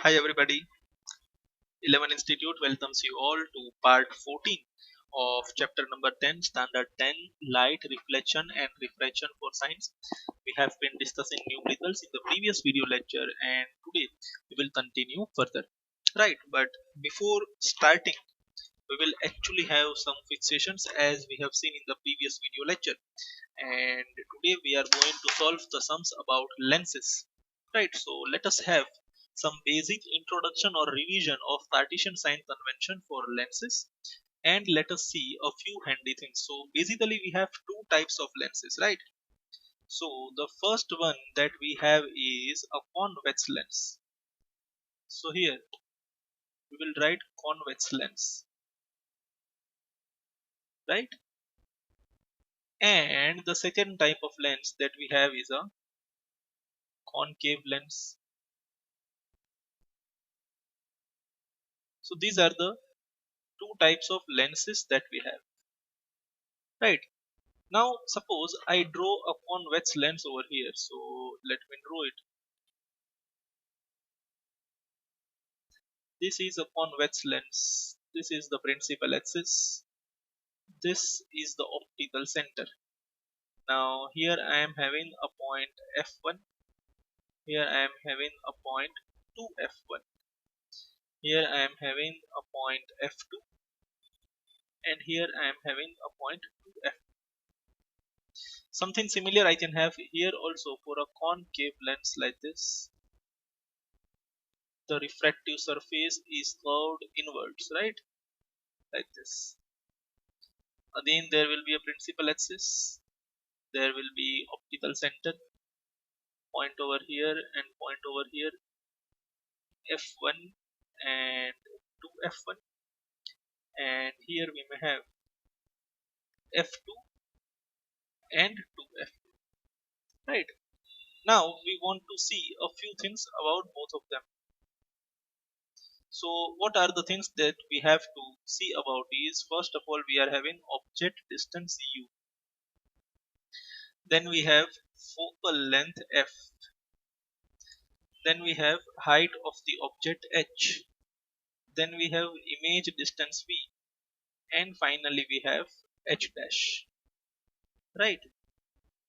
Hi everybody, 11 Institute welcomes you all to part 14 of chapter number 10, standard 10, light reflection and refraction for science. We have been discussing numericals in the previous video lecture and today we will continue further. Right, but before starting, we will actually have some fixations as we have seen in the previous video lecture. And today we are going to solve the sums about lenses. Right, so let us have some basic introduction or revision of Cartesian sign convention for lenses, and let us see a few handy things. So basically we have two types of lenses, right? So the first one that we have is a convex lens. So here we will write convex lens, right? And the second type of lens that we have is a concave lens. So these are the two types of lenses that we have, right? Now suppose I draw a convex lens over here, so let me draw it. This is a convex lens, this is the principal axis, this is the optical center. Now here I am having a point f1, here I am having a point 2f1, here I am having a point f2, and here I am having a point 2f. Something similar I can have here also for a concave lens like this. The refractive surface is curved inwards, right? Like this. Again, there will be a principal axis. There will be optical center, point over here and point over here, f1 and 2f1, and here we may have f2 and 2f2, right? Now we want to see a few things about both of them. So what are the things that we have to see about is, first of all, we are having object distance u, then we have focal length f, then we have height of the object h, then we have image distance v, and finally we have h dash, right?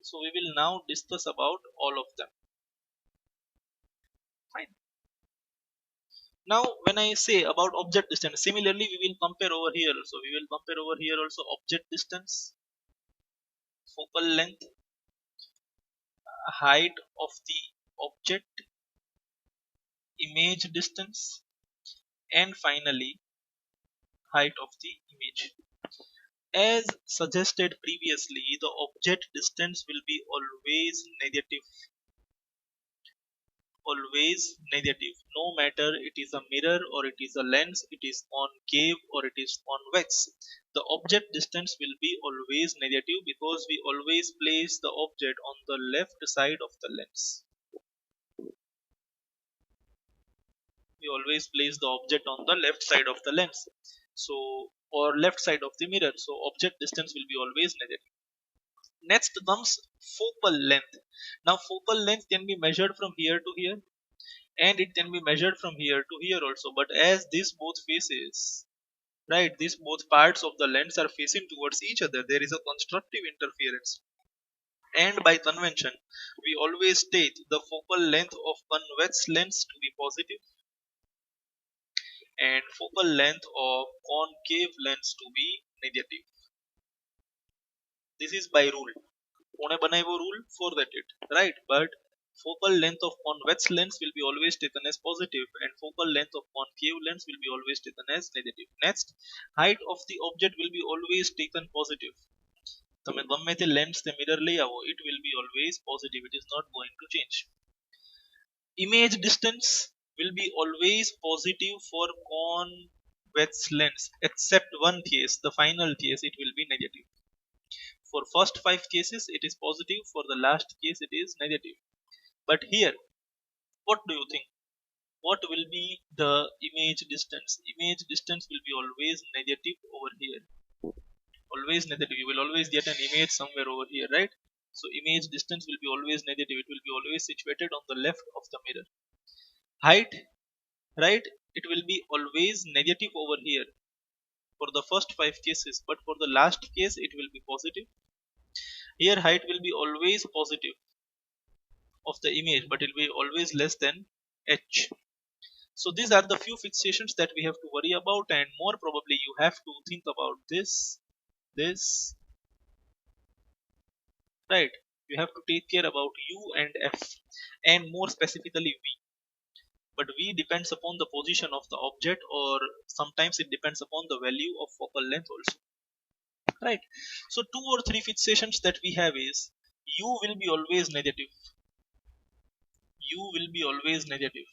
So we will now discuss about all of them. Fine. Now when I say about object distance, similarly we will compare over here also. We will compare over here also object distance, focal length, height of the object, image distance, and finally height of the image. As suggested previously, the object distance will be always negative, no matter it is a mirror or it is a lens, it is concave or it is convex. The object distance will be always negative because we always place the object on the left side of the lens. We always place the object on the left side of the lens. So, or left side of the mirror. So, object distance will be always negative. Next comes focal length. Now, focal length can be measured from here to here, and it can be measured from here to here also. But as these both faces, right, these both parts of the lens are facing towards each other, there is a constructive interference. And by convention, we always state the focal length of convex lens to be positive and focal length of concave lens to be negative. This is by rule. कोणे बनाएवो rule for that it, right? But focal length of convex lens will be always taken as positive and focal length of concave lens will be always taken as negative. Next, height of the object will be always taken positive. તમે ગમે તે lens તે mirror લઈ આવો, it will be always positive. It is not going to change. Image distance will be always positive for convex lens, except one case, the final case, it will be negative. For first 5 cases it is positive, for the last case it is negative. But here, what do you think? What will be the image distance? Image distance will be always negative over here. Always negative. You will always get an image somewhere over here, right? So image distance will be always negative. It will be always situated on the left of the mirror. Height right? It will be always negative over here for the first 5 cases, but for the last case it will be positive. Here height will be always positive of the image, but it will be always less than h. So these are the few fixations that we have to worry about, and more probably you have to think about this, right? You have to take care about u and f, and more specifically v. But v depends upon the position of the object, or sometimes it depends upon the value of focal length also, right? So 2 or 3 fixations that we have is u will be always negative, u will be always negative,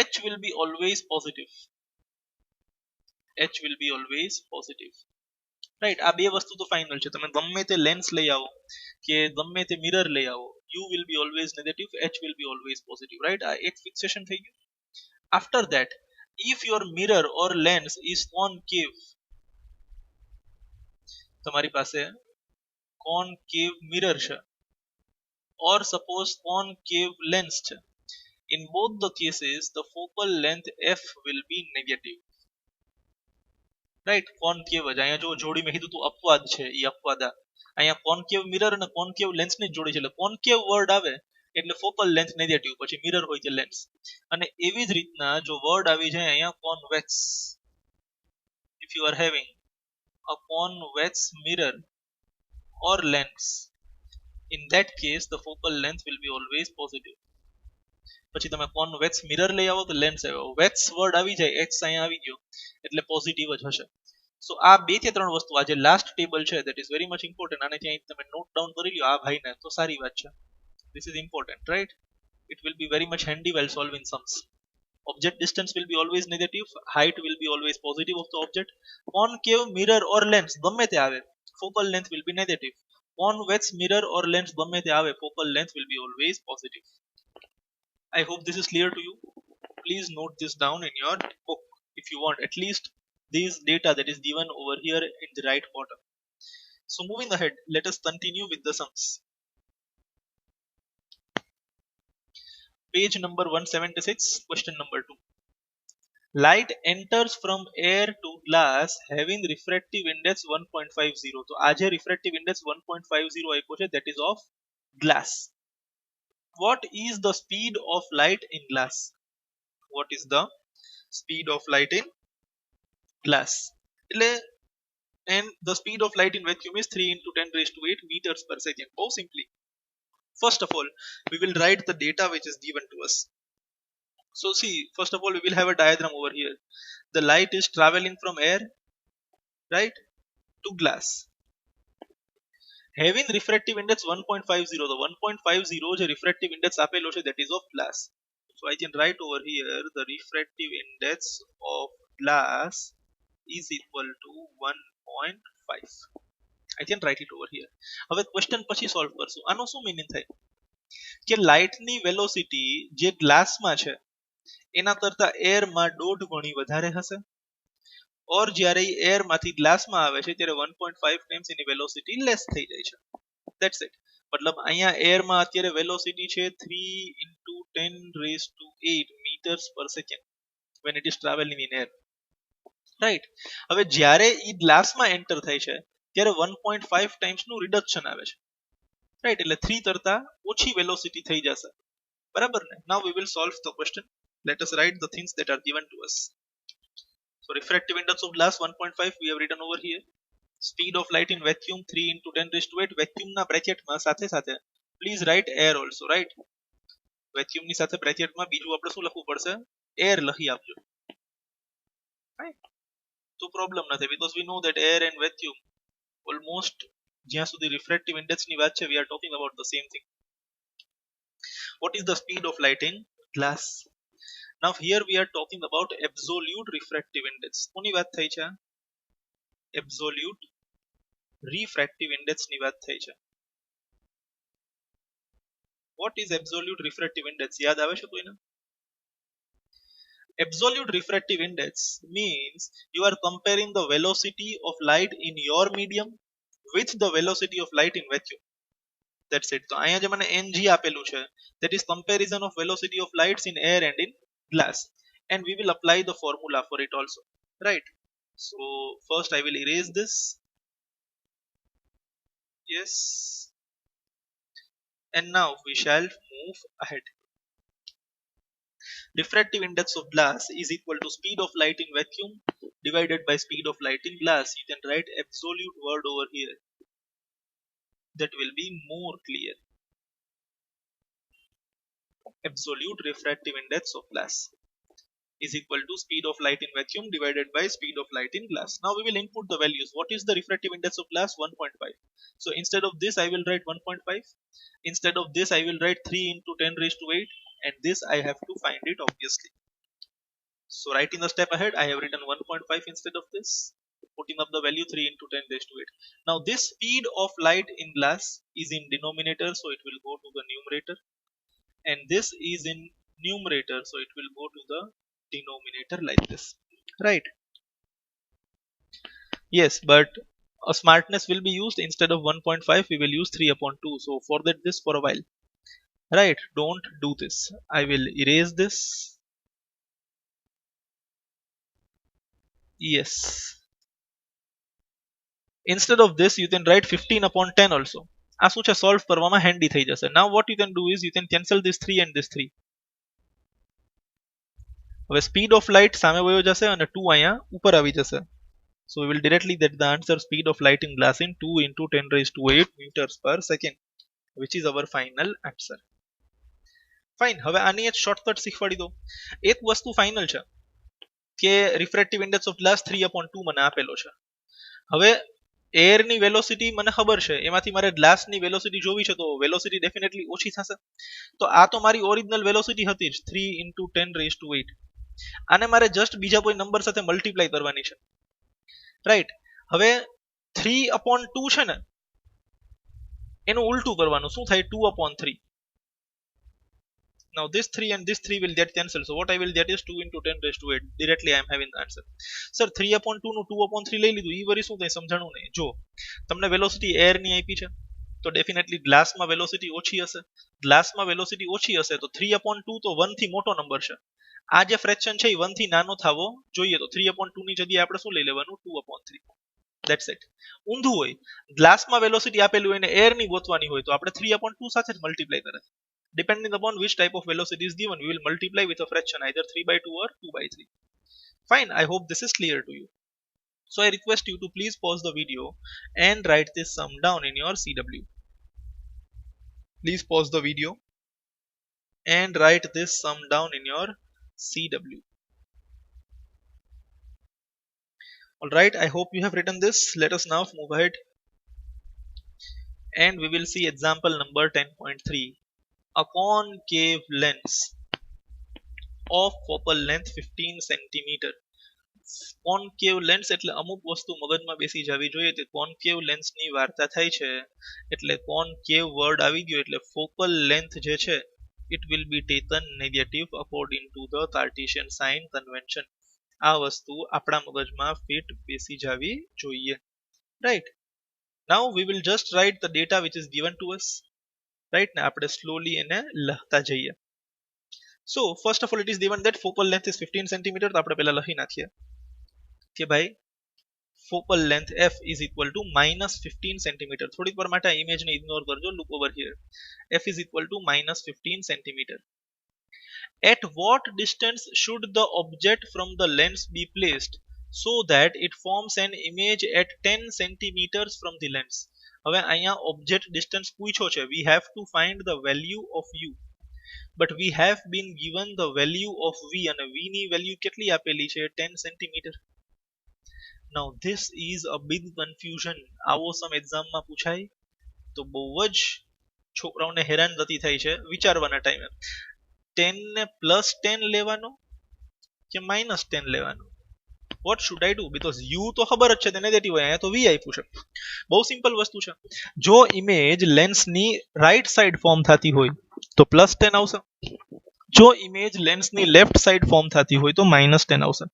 h will be always positive, h will be always positive, right. આ બે વસ્તુ તો final છે. તમે ગમે તે lens લઈ આવો કે ગમે તે મિરર લઈ આવો, you will be always negative, H will be always positive, right. આ એક ફિક્સેશન થઈ ગયું. After that, if your mirror or lens is concave, તમારી પાસે concave mirror છે, or suppose concave lens છે, in both the cases the focal length f will be negative, right. Concave જ અહીંયા જો જોડી મેં કીધું તું અપવાદ છે, એ અપવાદ અહીંયા કોન્કેવ મિરર અને કોન્કેવ લેન્સ ની જોડી છે, એટલે કોન્કેવ વર્ડ આવે એટલે ફોકલ લેન્થ નેગેટિવ, પછી મિરર હોય કે લેન્સ. અને એવી જ રીતના જો વર્ડ આવી જાય અહીંયા convex, if you are having a convex mirror or lens, in that case the focal length will be always positive. પછી તમે કોન્વેક્સ મિરર લઈ આવો તો લેન્સ આવ્યો, વેક્સ વર્ડ આવી જાય, એક્સ અહીંયા આવી ગયો એટલે પોઝિટિવ જ હશે. સો આ 2 થી 3 વસ્તુ, આ જે લાસ્ટ ટેબલ છે that is very much important, આને ત્યાં તમે નોટ ડાઉન કરી લ્યો આ ભાઈને તો સારી વાત છે. This is important, right? It will be very much handy while solving sums. Object distance will be always negative, height will be always positive of the object. Concave mirror or lens ગમે તે આવે, focal length will be negative. Convex mirror or lens ગમે તે આવે, focal length will be always positive. I hope this is clear to you. Please note this down in your book if you want at least this data that is given over here in the right bottom. So moving ahead, let us continue with the sums. Page number 176, question number 2. Light enters from air to glass having refractive index 1.50. So આ જે refractive index 1.50 આપ્યો છે, that is of glass. What is the speed of light in glass? What is the speed of light in glass? And the speed of light in vacuum is 3 into 10 raised to 8 meters per second. How simply? First of all, we will write the data which is given to us. So see, first of all, we will have a diagram over here. The light is traveling from air, right, to glass. Having refractive index 1.50, the 1.50 જે refractive index આપેલો છે, that is of glass. So I can write over here the refractive index of glass is equal to 1.5. I can write it over here. હવે question પછી solve કરશું. આનો શું meaning થાય કે લાઇટની વેલોસિટી જે ગ્લાસમાં છે એના કરતા એરમાં 1.5 ગણી વધારે હશે, ઓર જ્યારે એર માંથી ગ્લાસમાં આવે છે ત્યારે 1.5 ટાઈમ્સ એની વેલોસિટી લેસ થઈ જાય છે. That's it. મતલબ અહીંયા એરમાં અત્યારે વેલોસિટી છે 3 into 10 raised to 8 meters per second when it is traveling in air, right. હવે જ્યારે ઈ ગ્લાસમાં એન્ટર થાય છે ત્યારે 1.5 ટાઈમ્સ નું રિડક્શન આવે છે, રાઈટ. એટલે 3 કરતા ઓછી વેલોસિટી થઈ જશે, બરાબર ને. Now we will solve the question. Let us write the things that are given to us. So refractive index of glass 1.5 we have written over here. Speed of light in vacuum 3 into 10 raised to 8. Vacuum ના bracket માં સાથે સાથે please write air also, right? Vacuum ની સાથે bracket માં બીજું આપણે શું લખવું પડશે? air લખી આપજો, right? તો પ્રોબ્લેમ નથી, because we know that air and vacuum almost જ્યાં સુધી refractive index ની વાત છે, we are talking about the same thing. What is the speed of light in glass? Now here we are talking about absolute refractive index. કોની વાત થઈ છે? Absolute refractive index ની વાત થઈ છે. What is absolute refractive index? યાદ આવે છે કોઈને? Absolute refractive index means you are comparing the velocity of light in your medium with the velocity of light in vacuum. That's it. તો અહીંયા જે મને ng આપેલું છે, that is comparison of velocity of lights in air and in glass. and we will apply the formula for it also, right? So first I will erase this. Yes, and now we shall move ahead. Refractive index of glass is equal to speed of light in vacuum divided by speed of light in glass. You can write absolute word over here, that will be more clear. Absolute refractive index of glass is equal to speed of light in vacuum divided by speed of light in glass. Now we will input the values. What is the refractive index of glass? 1.5. So instead of this I will write 1.5. Instead of this I will write 3 into 10 raised to 8, and this I have to find it obviously. So writing the step ahead, I have written 1.5 instead of this, putting up the value 3 into 10 raised to 8. Now this speed of light in glass is in denominator, so it will go to the numerator, and this is in numerator, so it will go to the denominator like this, right? Yes, but a smartness will be used. Instead of 1.5 we will use 3 upon 2. So forget this for a while, right? Don't do this. I will erase this. Yes, instead of this you can write 15 upon 10 also. આ શું છે, solve કરવામાં handy થઈ જશે. Now what you can do is you can cancel this 3 and this 3. હવે speed of light સામે વયો જશે અને 2 અહીંયા ઉપર આવી જશે. So we will directly get the answer speed of light in glass in 2 into 10 raised to 8 meters per second, which is our final answer. Fine. હવે આની એક શોર્ટકટ શીખવાડી દો. એક વસ્તુ ફાઇનલ છે કે રિફ્રેક્ટિવ ઇન્ડેક્સ ઓફ ગ્લાસ 3/2 મને આપેલો છે. હવે એરની વેલોસિટી મને ખબર છે, એમાંથી મારે ગ્લાસની વેલોસિટી જોવી છે, તો વેલોસિટી ડેફિનેટલી ઓછી થશે. તો આ તો મારી ઓરિજિનલ વેલોસિટી હતી જ, 3 into 10 raised to 8. આને મારે જસ્ટ બીજા કોઈ નંબર સાથે મલ્ટીપ્લાય કરવાની છે, રાઈટ? હવે 3/2 છે ને, એનું ઉલટું કરવાનું. શું થાય? 2/3. Now this 3 and this 3 will get cancelled. So what I will get is 2 into 10 raised to 8. Directly I am having the answer. Sir 3/2 નું 2/3 લઈ લીધું, ઈ વરી શું કઈ સમજાણું નહીં. જો તમને વેલોસિટી એર ની આપી છે, તો ડેફિનેટલી ગ્લાસમાં વેલોસિટી ઓછી હશે. ગ્લાસમાં વેલોસિટી ઓછી હશે તો 3/2 તો 1 થી મોટો નંબર છે. આ જે ફ્રેક્શન છે એ 1 થી નાનો થવો જોઈએ, તો 3/2 ની જગ્યાએ આપણે શું લઈ લેવાનું? 2/3. That's it. ઊંધું હોય, ગ્લાસમાં વેલોસિટી આપેલું હોય ને એર ની ગોતવાની હોય, તો આપણે 3/2 સાથે જ મલ્ટીપ્લાય કરે. Depending upon which type of velocity is given, we will multiply with a fraction either 3/2 or 2/3. Fine, I hope this is clear to you. So I request you to please pause the video and write this sum down in your CW. Please pause the video and write this sum down in your CW. Alright, I hope you have written this. Let us now move ahead and we will see example number 10.3. A concave lens of focal length 15 cm. કોન્કેવ lens એટલે અમુક વસ્તુ મગજમાં બેસી જવી જોઈએ. તે કોન્કેવ લેન્સની વાર્તા થાય છે એટલે કોન્કેવ વર્ડ આવી ગયો એટલે ફોકલ લેન્થ જે છે it will be taken negative according to the Cartesian sign convention. આ વસ્તુ આપણા મગજમાં ફિટ બેસી જવી જોઈએ, right? Now we will just write the data which is given to us, right? ને આપણે slowly એને લખતા જઈએ. So first of all it is given that focal length is 15 cm. તો આપણે પહેલા લખી નાખીએ કે ભાઈ focal length f is equal to minus 15 cm. થોડીક વાર માટે આ ઇમેજને ઇગ્નોર કરજો. Look over here. f is equal to minus 15 cm. At what distance should the object from the lens be placed so that it forms an image at 10 cm from the lens? હવે અહીંયા object distance પૂછ્યો છે. We have to find the value of u, but we have been given the value of v, અને v ની value કેટલી આપેલી છે? 10 cm. Now this is a big confusion. આવો સમ એક્ઝામમાં પૂછાય તો બહુ જ છોકરાઓને હેરાનગતિ થાય છે વિચારવાના ટાઈમે. 10 ને +10 લેવાનો કે -10 લેવાનો? What should I do? Because u તો ખબર જ છે તે નેગેટિવ હોય, અહીંયા તો v આપ્યું છે. બહુ સિમ્પલ વસ્તુ છે. જો ઇમેજ લેન્સની રાઈટ સાઈડ ફોર્મ થતી હોય તો +10 આવશે. જો ઇમેજ લેન્સની લેફ્ટ સાઈડ ફોર્મ થતી હોય તો -10 આવશે.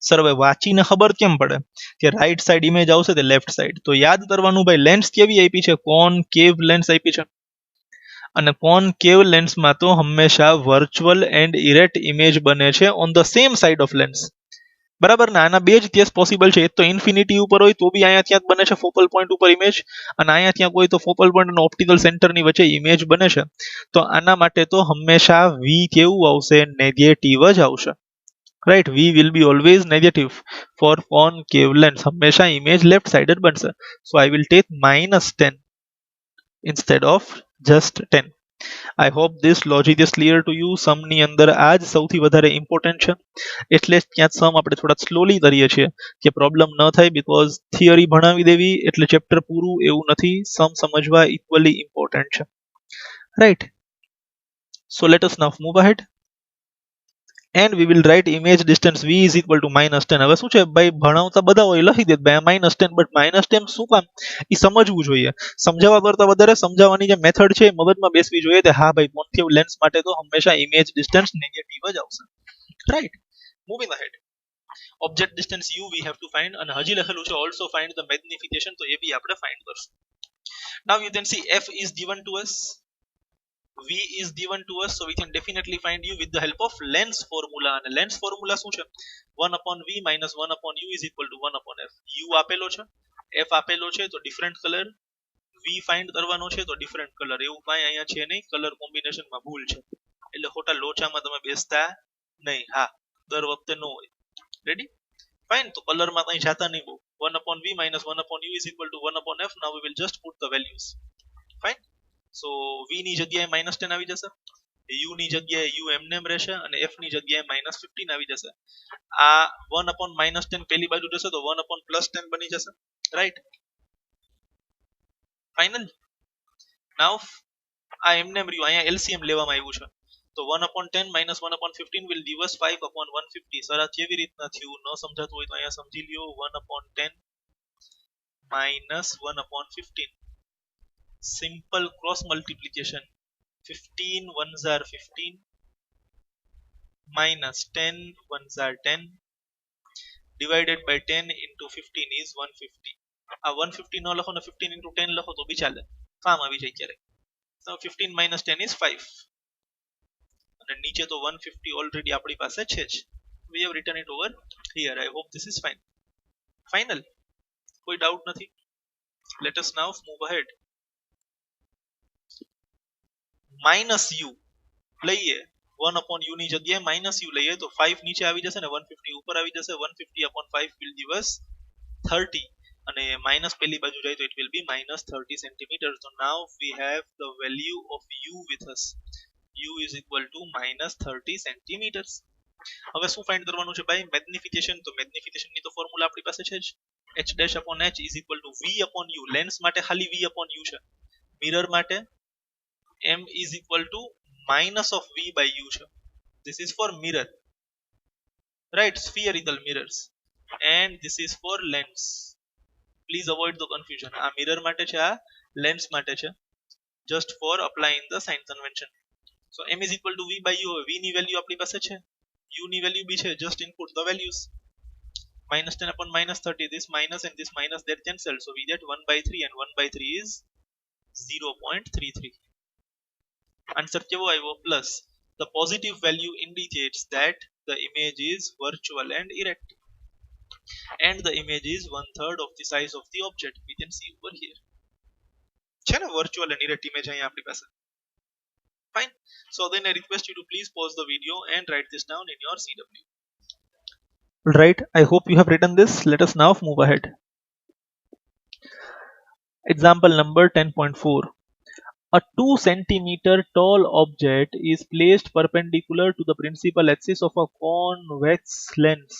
સર હવે વાંચીને ખબર કેમ પડે કે રાઈટ સાઈડ ઇમેજ આવશે તે લેફ્ટ સાઈડ? તો યાદ કરવાનું ભાઈ, લેન્સ કેવી આપી છે? કોનકેવ લેન્સ આપી છે. અને કોન્કેવ લેન્સમાં તો હંમેશા વર્ચ્યુઅલ એન્ડ ઇરેક્ટ ઇમેજ બને છે on the same side of lens. બરાબર ને? આના બે જ કેસ પોસિબલ છે. એક તો ઇન્ફિનિટી ઉપર હોય તો બી અહીંયા ત્યાં જ બને છે ફોકલ પોઈન્ટ ઉપર ઇમેજ, અને અહીંયા ત્યાં કોઈ તો ફોકલ પોઈન્ટ અને ઓપ્ટિકલ સેન્ટરની વચ્ચે ઇમેજ બને છે. તો આના માટે તો હંમેશા વી કેવું આવશે? નેગેટિવ જ આવશે. Right, we will be always negative for concave lens. હંમેશા ઇમેજ લેફ્ટ સાઇડેડ બનશે. So I will take -10 instead of just 10. I hope this logic is clear to you. સમની અંદર આ જ સૌથી વધારે ઇમ્પોર્ટન્ટ છે, એટલે જ ત્યાં સમ આપણે થોડા સ્લોલી કરીએ છીએ કે પ્રોબ્લેમ ન થાય, બીકોઝ થિયરી ભણાવી દેવી એટલે ચેપ્ટર પૂરું એવું નથી. સમ સમજવા ઇક્વલી ઇમ્પોર્ટન્ટ છે. Right, so let us now move ahead and we will write image distance v is equal to -10. હવે શું છે ભાઈ, ભણાવતા બધા હોય લખી દે ભાઈ -10, બટ -10 શું કામ એ સમજવું જોઈએ. સમજાવવા કરતા વધારે સમજાવવાની જે મેથડ છે એ મગજમાં બેસવી જોઈએ કે હા ભાઈ, કોન્કેવ લેન્સ માટે તો હંમેશા ઇમેજ ડિસ્ટન્સ નેગેટિવ જ આવશે. Right, moving ahead. Object distance u we have to find, અને હજી લખેલું છે also find the magnification, તો એ બી આપણે ફાઇન્ડ કરશું. Now you can see f is given to us, v is given to us, so we can definitely find u with the help of lens formula. અને lens formula શું છે? 1 upon v minus 1 upon u is equal to 1 upon f. u આપેલો છે, f આપેલો છે, તો different colour. v find કરવાનો છે તો ડિફરન્ટ કલર. એવું કાંઈ અહીંયા છે નહીં, કલર કોમ્બિનેશનમાં ભૂલ છે, એટલે ખોટા લોચામાં તમે બેસતા નહીં. હા, દર વખતે નો હોય. Ready, fine. તો કલરમાં કંઈ જાતા નહીં બહુ. 1 upon v minus 1 upon u is equal to 1 upon f. Now we will just put the values. Fine. So v ની જગ્યાએ -10 આવી જશે, u ની જગ્યાએ u એમનેમ રહેશે, અને f ની જગ્યાએ -15 આવી જશે. આ 1 upon -10 પેલી બાજુ જશે તો 1 upon +10 બની જશે. Right, final. નાઉ આ એમનેમ રહ્યું, અહીંયા LCM લેવામાં આવ્યું છે, તો 1 upon 10 minus 1 upon 15 will give us 5 upon 150. Sir આ કેવી રીતના થયું? ન સમજાતું હોય તો અહીંયા સમજી લ્યો. 1 upon 10 minus 1 upon 15, simple cross multiplication. 15 ones are 15 minus 10 ones are 10 divided by 10 into 15 is 150. આ 150 ન લખો ને 15 into 10 લખો તો બી ચાલે, કામ આવી જાય ક્યારેક. So 15 minus 10 is 5, અને નીચે તો 150 ઓલરેડી આપણી પાસે છે જ. We have written it over here. I hope this is fine. Final, કોઈ ડાઉટ નથી? Let us now move ahead. Minus u લઈએ, 1 upon u ની જગ્યાએ માઇનસ u લઈએ તો 5 નીચે આવી જશે ને 150 ઉપર આવી જશે. 150 upon 5 will give us 30, અને માઇનસ પેલી બાજુ જાય તો it will be -30 centimeters. So now we have the value of u with us. u is equal to -30 centimeters. હવે શું ફાઇન્ડ કરવાનું છે ભાઈ? મેગ્નિફિકેશન. તો મેગ્નિફિકેશન ની તો ફોર્મ્યુલા આપણી પાસે છે જ, h dash upon h is equal to v upon u. Lens માટે ખાલી v upon u છે, મિરર માટે m is equal to minus of v by u છે. This is for mirror, right? Spherical mirrors, and this is for lens. Please avoid the confusion. આ mirror માટે છે, આ lens માટે છે, just for applying the sign convention. So m is equal to v by u. v ની value આપણી પાસે છે, u ની વેલ્યુ બી છે, just input the values. -10 upon -30, this minus and this minus, that cancel, so we get 1/3, and 1/3 is 0.33. Answer કેવો આવ્યો? Plus. The positive value indicates that the image is virtual and erect, and the image is 1/3 of the size of the object. We can see over here. છે ને virtual and erect image અહીંયા આપણી પાસે. Fine. So then I request you to please pause the video and write this down in your CW. Right, I hope you have written this. Let us now move ahead. Example number 10.4. A 2 centimeter tall object is placed perpendicular to the principal axis of a convex lens.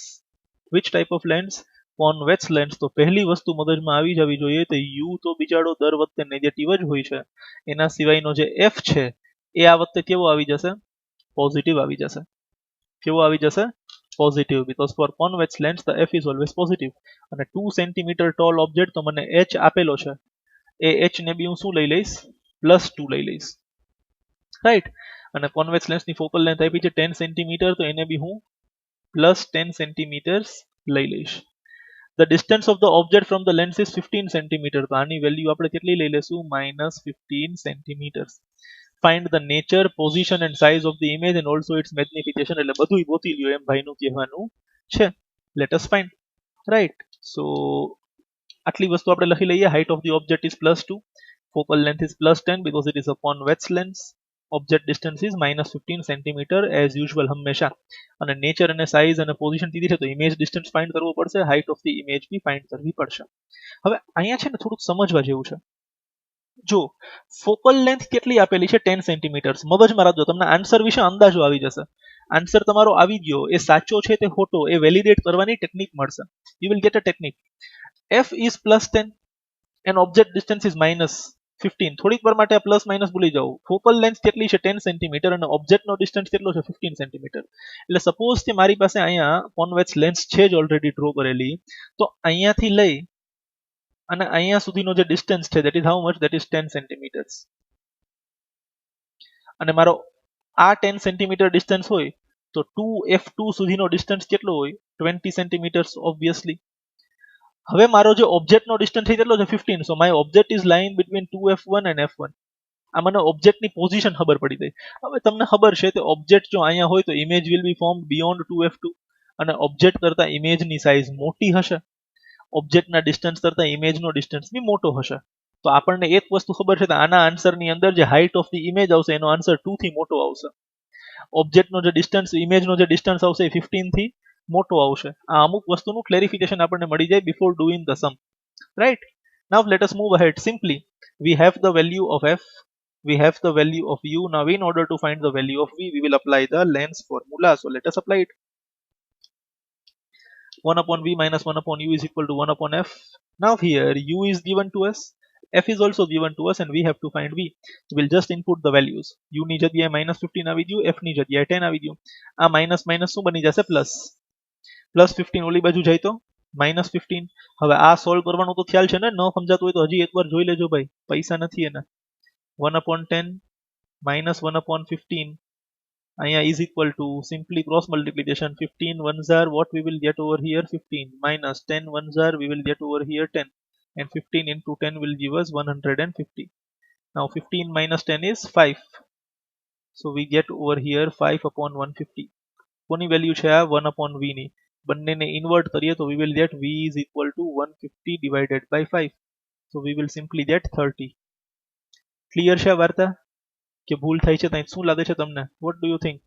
Which type of lens? Convex lens. તો પહેલી વસ્તુ મગજમાં આવી જવી જોઈએ તો u તો બિચારો દર વખતે નેગેટિવ જ હોય છે, એના સિવાયનો જે f છે એ આ વખતે કેવો આવી જશે? પોઝિટિવ આવી જશે. કેવો આવી જશે? Positive, because for convex lens the f is always positive. અને 2 centimeter tall object તો મને h આપેલો છે, એ h ને બી હું શું લઈ લઈશ? +2 લઈ લઈશ. રાઈટ, અને કોન્વેક્સ લેન્સની ફોકલ લેન્થ આપી છે 10 સેન્ટીમીટર, તો એને બી હું +10 સેન્ટીમીટર્સ લઈ લઈશ. The distance of the object from the lens is 15 centimeter, તો આની વેલ્યુ આપણે કેટલી લઈ લેશું? -15 centimetres. find the nature, position and size of the image and also its magnification. એટલે બધુંય ગોતી લ્યો એમ ભાઈનું કહેવાનું છે. Let us find. Right. So આટલી વસ્તુ આપણે લખી લઈએ. Height of the object is +2. Focal length is +10 because it is a convex lens. Object distance is -15 cm as usual હંમેશા. અને નેચર અને સાઇઝ અને પોઝિશન દીધી છે તો ઇમેજ ડિસ્ટન્સ ફાઇન્ડ કરવો પડશે. Height of the image be find કરવી પડશે. હવે અહીંયા છે ને થોડુંક સમજવા જેવું છે. જો ફોકલ લેન્થ કેટલી આપેલી છે 10 સેન્ટીમીટર્સ. મગજમાં રાખજો, તમને આન્સર વિશે અંદાજો આવી જશે. આન્સર તમારો આવી ગયો, એ સાચો છે તે ખોટો એ વેલિડેટ કરવાની ટેકનિક મળશે. You will get a technique. f is +10 and object distance is -15. થોડીક વાર માટે આ પ્લસ માઇનસ ભૂલી જાઓ. ફોકલ લેન્થ કેટલી છે 10 સેન્ટીમીટર અને ઓબ્જેક્ટનો ડિસ્ટન્સ કેટલો છે 15 સેન્ટીમીટર. એટલે સપોઝ કે મારી પાસે અહીંયા કોન્વેક્સ લેન્સ છે જ ઓલરેડી ડ્રો કરેલી, તો અહીંયાથી લઈ અને અહીંયા સુધીનો જે ડિસ્ટન્સ છે that is how much, that is 10 centimetres. અને મારો આ 10 સેન્ટીમીટર ડિસ્ટન્સ હોય તો 2f2 સુધીનો ડિસ્ટન્સ કેટલો હોય 20 સેન્ટીમીટર્સ ઓબ્વિયસલી. હવે મારો જે ઓબ્જેક્ટનો ડિસ્ટન્સ છે કેટલો છે 15. સો my object is lying between 2f1 and f1. આ મને ઓબ્જેક્ટની પોઝિશન ખબર પડી ગઈ. હવે તમને ખબર છે કે ઓબ્જેક્ટ જો અહીંયા હોય તો image will be formed beyond 2f2 અને ઓબ્જેક્ટ કરતા ઇમેજની સાઇઝ મોટી હશે. ઓબ્જેક્ટના ડિસ્ટન્સ કરતા ઇમેજનો ડિસ્ટન્સ બી મોટો હશે. તો આપણને એક વસ્તુ ખબર છે કે આના આન્સરની અંદર જે હાઇટ ઓફ ધી ઇમેજ આવશે એનો આન્સર 2 થી મોટો આવશે. ઓબ્જેક્ટનો જે ડિસ્ટન્સ, ઇમેજનો જે ડિસ્ટન્સ આવશે એ 15 થી મોટો આવશે. આ અમુક વસ્તુનું ક્લેરિફિકેશન આપણને મળી જાય before doing the sum. Right. Now let us move ahead. Simply we have the value of f, we have the value of u. Now in order to find the value of v, we will apply the lens formula. So let us apply it. 1 upon v minus 1 upon u is equal to 1 upon f. Now here u is given to us, f is also given to us and we have to find v. We'll just input the values. u ની જગ્યાએ -15 આવી ગયું, f ની જગ્યાએ 10 આવી ગયું. આ minus minus શું બની જશે પ્લસ. +15 ઓલી બાજુ જાય તો -15. હવે આ સોલ્વ કરવાનો તો ખ્યાલ છે ને, ન સમજાતું હોય તો હજી એકવાર જોઈ લેજો ભાઈ, પૈસા નથી એના. 1 upon 10 minus 1 upon 15 અહીંયા is equal to simply cross multiplication. 15 ones are what we will get over here 15 minus 10 ones are we will get over here 10 and 15 into 10 will give us 150. Now 15 minus 10 is 5. So we get over here 5 upon 150. કોની value છે આ 1 upon v ની. બંનેને invert કરીએ તો we will get v is equal to 150 divided by 5. So we will simply get 30. Clear છે આ વાર્તા કે ભૂલ થાય છે ત્યાં શું લાગે છે તમને? what do you think?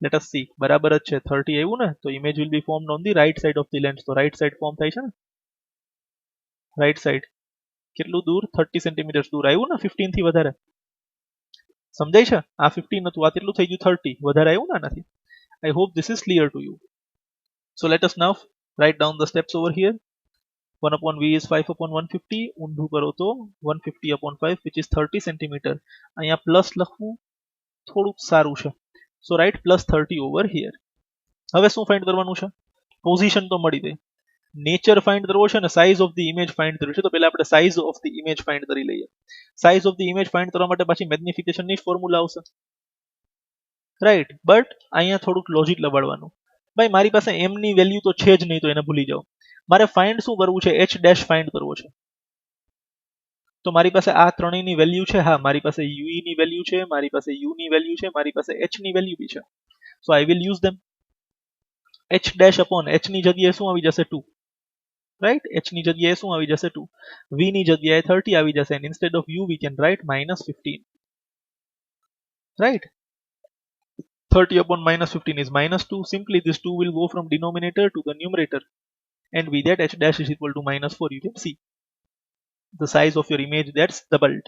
let us see. બરાબર જ છે 30 આવ્યું ને, તો image will be formed on the right side of the lens. તો રાઈટ સાઈડ ફોર્મ થાય છે ને, રાઈટ સાઈડ કેટલું દૂર 30 સેન્ટીમીટર દૂર આવ્યું ને, 15 થી વધારે. સમજાય છે? આ 15 હતું, આ કેટલું થઈ ગયું 30, વધારે આવ્યું ને આનાથી. I hope this is clear to you. So let us now write down the steps over here. 1 upon v is 5 upon 150. ઊંધું કરો તો 150 upon 5 which is 30 centimeter. અહીંયા પ્લસ લખવું થોડુંક સારું છે. So write +30 over here. હવે શું ફાઇન્ડ કરવાનું છે? પોઝિશન તો મળી ગઈ. નેચર ફાઇન્ડ કરવો છે ને size of the image find કરવી છે. તો પહેલા આપણે size of the image find કરી લઈએ. Size of the image find કરવા માટે પાછી મેગ્નિફિકેશનની જ ફોર્મ્યુલા આવશે. રાઈટ. બટ અહીંયા થોડુંક લોજિક લગાડવાનું. ભાઈ મારી પાસે m ની વેલ્યુ તો છે જ નહીં, તો એને ભૂલી જાઓ. મારે ફાઇન્ડ શું કરવું છે? h ડેશ ફાઇન્ડ કરવો છે. તો મારી પાસે આ ત્રણેયની વેલ્યુ છે. હા, મારી પાસે u ની વેલ્યુ છે, મારી પાસે u ની વેલ્યુ છે, મારી પાસે h ની વેલ્યુ બી છે. So I will use them. h dash upon h ની જગ્યાએ શું આવી જશે 2. રાઈટ. h ની જગ્યાએ શું આવી જશે 2. v ની જગ્યાએ 30 આવી જશે. and instead of u we can write -15. Right. 30 upon -15 is -2. Simply this 2 will go from denominator to the numerator and we get h dash is equal to -4. You can see the size of your image that's doubled.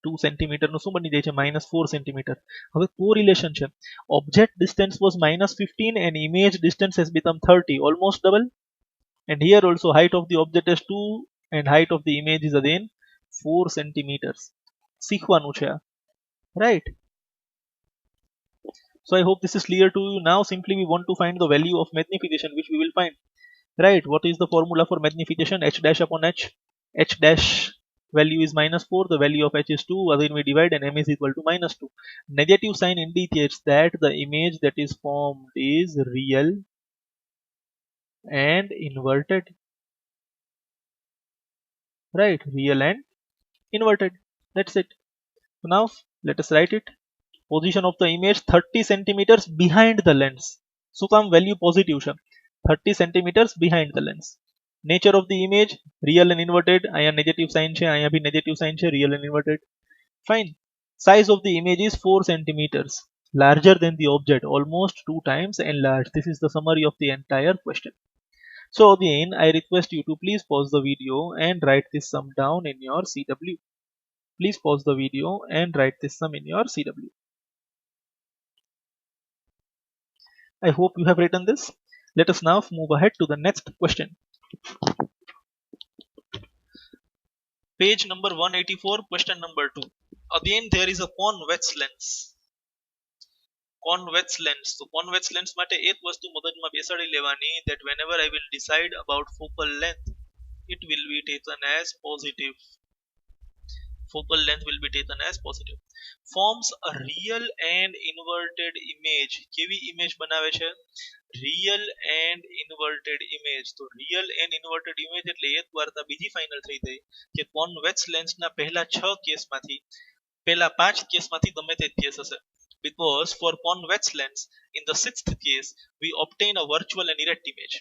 2 centimeter નું શું બની જાય છે -4 centimeter. હવે correlation છે. Object distance was -15 and image distance has become 30, almost double. And here also height of the object is 2 and height of the image is again 4 centimeters. શીખવાનું છે આ. Right. So I hope this is clear to you. Now simply we want to find the value of magnification, which we will find. Right. What is the formula for magnification? H dash upon h. H dash value is -4. The value of h is 2. Again we divide and m is equal to -2. Negative sign indicates that the image that is formed is real and inverted. Right. Real and inverted. That's it. So now Let us write it. Position of the image 30 centimeters behind the lens. શું કામ value positive છે? 30 centimeters behind the lens. Nature of the image real and inverted. અહીંયા negative sign છે, અહીંયા भी negative sign છે, real and inverted. Fine. Size of the image is 4 centimeters. Larger than the object, almost 2 times enlarged. This is the summary of the entire question. So again, I request you to please pause the video and write this sum down in your CW. Please pause the video and write this sum in your CW. I hope you have written this. Let us now move ahead to the next question. Page number 184, question number 2. Again, there is a convex lens. Convex lens. So convex lens માટે એક વસ્તુ મગજમાં બેસાડી લેવાની, that whenever I will decide about focal length, it will be taken as positive. Focal length will be taken as positive. Forms a real and inverted image. કેવી image બનાવે છે? Real and inverted image. તો real and inverted image એટલે એક વાર્તા બીજી final થઈ ગઈ કે convex lens ના પહેલા 6 કેસમાંથી પહેલા 5 કેસમાંથી ગમે તે કેસ હશે. Because for convex lens, in the 6th case, we obtain a virtual and erect image.